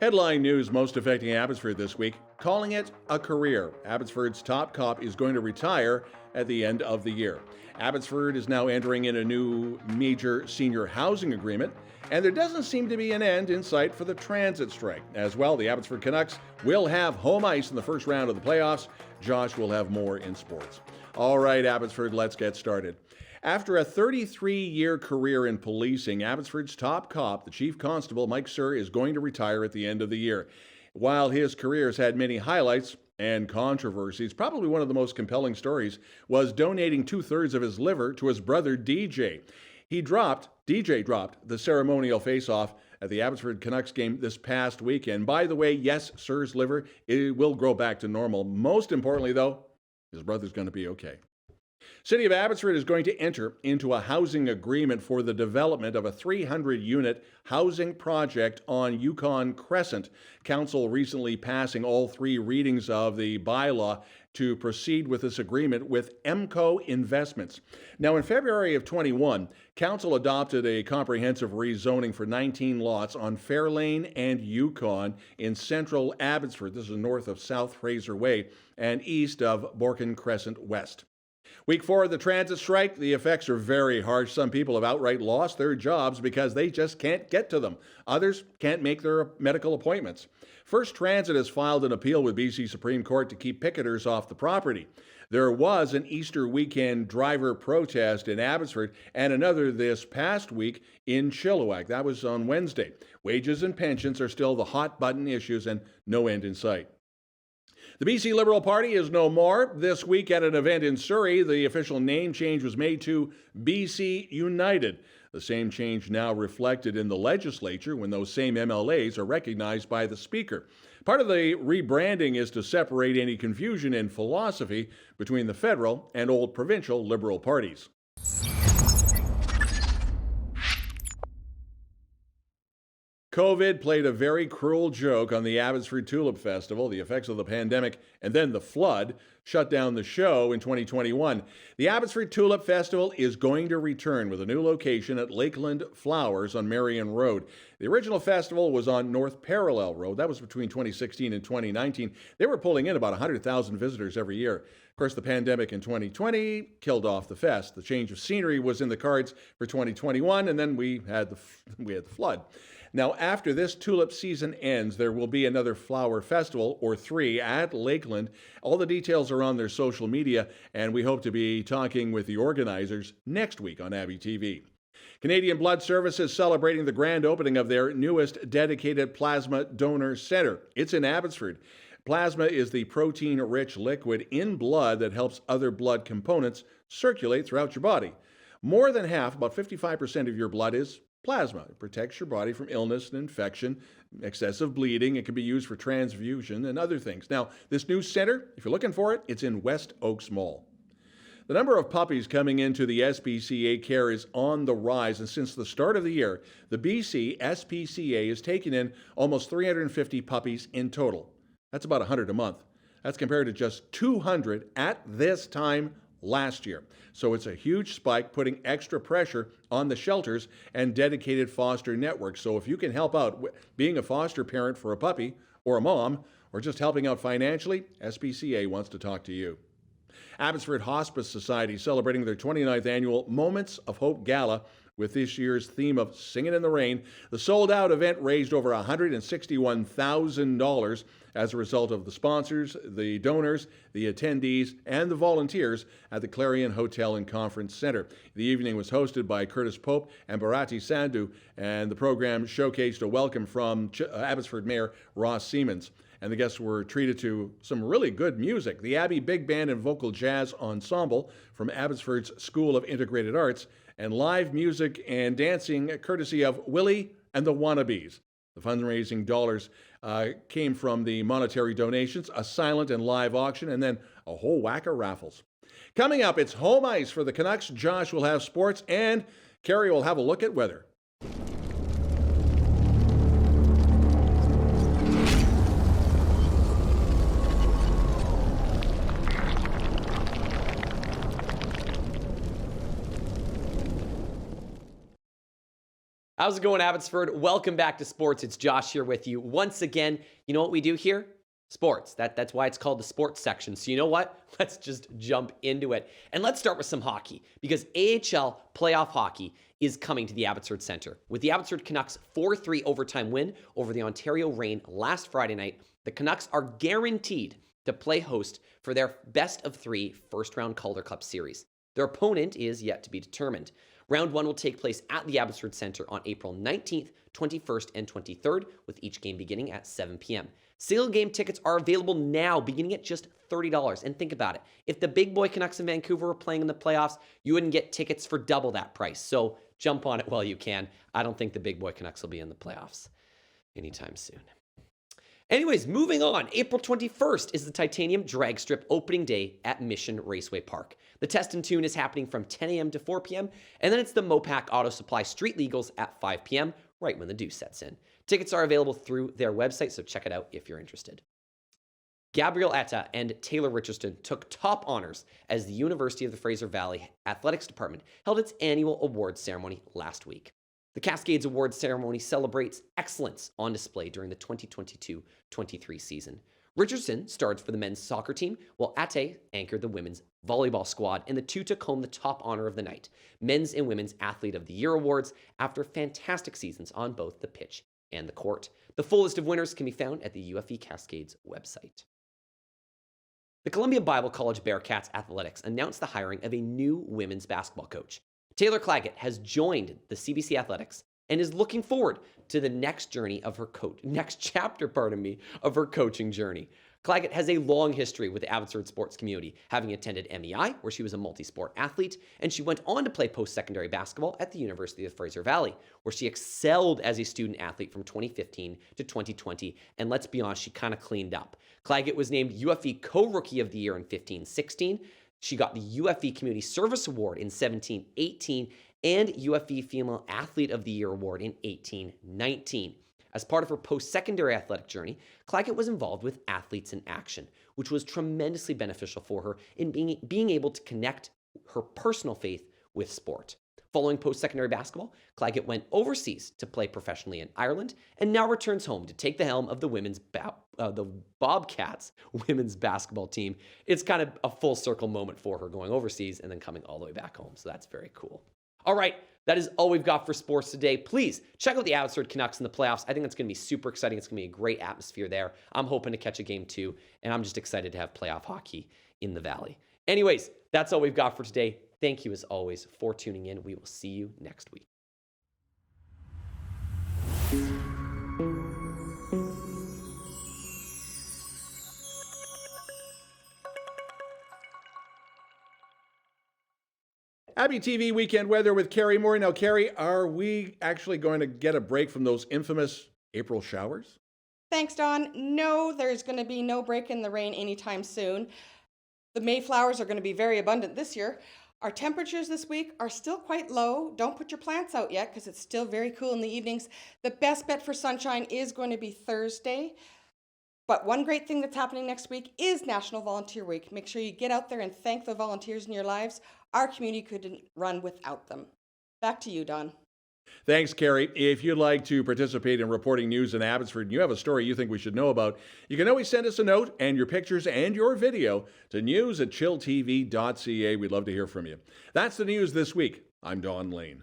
Headline news most affecting Abbotsford this week, calling it a career. Abbotsford's top cop is going to retire at the end of the year. Abbotsford is now entering in a new major senior housing agreement, and there doesn't seem to be an end in sight for the transit strike. As well, the Abbotsford Canucks will have home ice in the first round of the playoffs. Josh will have more in sports. All right, Abbotsford, let's get started. After a 33-year career in policing, Abbotsford's top cop, the Chief Constable, Mike Sir, is going to retire at the end of the year. While his career has had many highlights and controversies, probably one of the most compelling stories was donating 2/3 of his liver to his brother DJ. DJ dropped the ceremonial face-off at the Abbotsford Canucks game this past weekend. By the way, yes, Sir's liver, it will grow back to normal. Most importantly, though, his brother's going to be okay. City of Abbotsford is going to enter into a housing agreement for the development of a 300-unit housing project on Yukon Crescent. Council recently passing all three readings of the bylaw to proceed with this agreement with MCO Investments. Now, in February of 21, Council adopted a comprehensive rezoning for 19 lots on Fairlane and Yukon in central Abbotsford. This is north of South Fraser Way and east of Borken Crescent West. Week 4 of the transit strike, the effects are very harsh. Some people have outright lost their jobs because they just can't get to them. Others can't make their medical appointments. First Transit has filed an appeal with BC Supreme Court to keep picketers off the property. There was an Easter weekend driver protest in Abbotsford and another this past week in Chilliwack. That was on Wednesday. Wages and pensions are still the hot button issues and no end in sight. The BC Liberal Party is no more. This week at an event in Surrey, the official name change was made to BC United. The same change now reflected in the legislature when those same MLAs are recognized by the Speaker. Part of the rebranding is to separate any confusion in philosophy between the federal and old provincial Liberal parties. COVID played a very cruel joke on the Abbotsford Tulip Festival. The effects of the pandemic and then the flood shut down the show in 2021. The Abbotsford Tulip Festival is going to return with a new location at Lakeland Flowers on Marion Road. The original festival was on North Parallel Road. That was between 2016 and 2019. They were pulling in about 100,000 visitors every year. Of course, the pandemic in 2020 killed off the fest. The change of scenery was in the cards for 2021, and then we had the flood. Now, after this tulip season ends, there will be another flower festival, or 3, at Lakeland. All the details are on their social media, and we hope to be talking with the organizers next week on abbyTV. Canadian Blood Services celebrating the grand opening of their newest dedicated plasma donor center. It's in Abbotsford. Plasma is the protein-rich liquid in blood that helps other blood components circulate throughout your body. More than half, about 55% of your blood is plasma. It protects your body from illness and infection, excessive bleeding. It can be used for transfusion and other things. Now, this new center, if you're looking for it, it's in West Oaks Mall. The number of puppies coming into the SPCA care is on the rise, and since the start of the year, the BC SPCA has taken in almost 350 puppies in total. That's about 100 a month. That's compared to just 200 at this time last year. So it's a huge spike, putting extra pressure on the shelters and dedicated foster networks. So if you can help out being a foster parent for a puppy or a mom, or just helping out financially, SPCA wants to talk to you. Abbotsford Hospice Society celebrating their 29th annual Moments of Hope Gala with this year's theme of Singing in the Rain. The sold-out event raised over $161,000 as a result of the sponsors, the donors, the attendees, and the volunteers at the Clarion Hotel and Conference Center. The evening was hosted by Curtis Pope and Bharati Sandhu, and the program showcased a welcome from Abbotsford Mayor Ross Siemens. And the guests were treated to some really good music. The Abbey Big Band and Vocal Jazz Ensemble from Abbotsford's School of Integrated Arts, and live music and dancing courtesy of Willie and the Wannabes. The fundraising dollars came from the monetary donations, a silent and live auction, and then a whole whack of raffles. Coming up, it's home ice for the Canucks. Josh will have sports, and Cari will have a look at weather. How's it going, Abbotsford? Welcome back to sports. It's Josh here with you once again. You know what we do here? Sports. That's why it's called the sports section. So you know what? Let's just jump into it. And let's start with some hockey, because AHL playoff hockey is coming to the Abbotsford Centre. With the Abbotsford Canucks 4-3 overtime win over the Ontario Reign last Friday night, the Canucks are guaranteed to play host for their best of 3 first-round Calder Cup series. Their opponent is yet to be determined. Round 1 will take place at the Abbotsford Centre on April 19th, 21st, and 23rd, with each game beginning at 7 p.m. Single game tickets are available now, beginning at just $30. And think about it. If the big boy Canucks in Vancouver were playing in the playoffs, you wouldn't get tickets for double that price. So jump on it while you can. I don't think the big boy Canucks will be in the playoffs anytime soon. Anyways, moving on. April 21st is the Titanium Drag Strip opening day at Mission Raceway Park. The test and tune is happening from 10 a.m. to 4 p.m., and then it's the Mopac Auto Supply Street Legals at 5 p.m., right when the dew sets in. Tickets are available through their website, so check it out if you're interested. Gabriel Etta and Taylor Richardson took top honors as the University of the Fraser Valley Athletics Department held its annual awards ceremony last week. The Cascades Awards ceremony celebrates excellence on display during the 2022-23 season. Richardson starred for the men's soccer team, while Ate anchored the women's volleyball squad, and the two took home the top honor of the night, Men's and Women's Athlete of the Year awards, after fantastic seasons on both the pitch and the court. The full list of winners can be found at the UFE Cascades website. The Columbia Bible College Bearcats Athletics announced the hiring of a new women's basketball coach. Taylor Claggett has joined the CBC Athletics and is looking forward to the next chapter of her coaching journey. Claggett has a long history with the Abbotsford sports community, having attended MEI, where she was a multi-sport athlete, and she went on to play post-secondary basketball at the University of Fraser Valley, where she excelled as a student athlete from 2015 to 2020, and let's be honest, she kind of cleaned up. Claggett was named UFE Co-Rookie of the Year in 15-16. She got the UFE Community Service Award in 17-18 and UFE Female Athlete of the Year Award in 18-19. As part of her post-secondary athletic journey, Claggett was involved with Athletes in Action, which was tremendously beneficial for her in being able to connect her personal faith with sport. Following post-secondary basketball, Claggett went overseas to play professionally in Ireland and now returns home to take the helm of the Bobcats women's basketball team. It's kind of a full circle moment for her, going overseas and then coming all the way back home. So that's very cool. All right, that is all we've got for sports today. Please check out the Abbotsford Canucks in the playoffs. I think it's going to be super exciting. It's going to be a great atmosphere there. I'm hoping to catch a game too, and I'm just excited to have playoff hockey in the Valley. Anyways, that's all we've got for today. Thank you as always for tuning in. We will see you next week. abbyTV weekend weather with Cari Moore. Now, Cari, are we actually going to get a break from those infamous April showers? Thanks, Don. No, there's going to be no break in the rain anytime soon. The Mayflowers are going to be very abundant this year. Our temperatures this week are still quite low. Don't put your plants out yet because it's still very cool in the evenings. The best bet for sunshine is going to be Thursday. But one great thing that's happening next week is National Volunteer Week. Make sure you get out there and thank the volunteers in your lives. Our community couldn't run without them. Back to you, Don. Thanks, Cari. If you'd like to participate in reporting news in Abbotsford and you have a story you think we should know about, you can always send us a note and your pictures and your video to news@chilltv.ca. We'd love to hear from you. That's the news this week. I'm Don Lehn.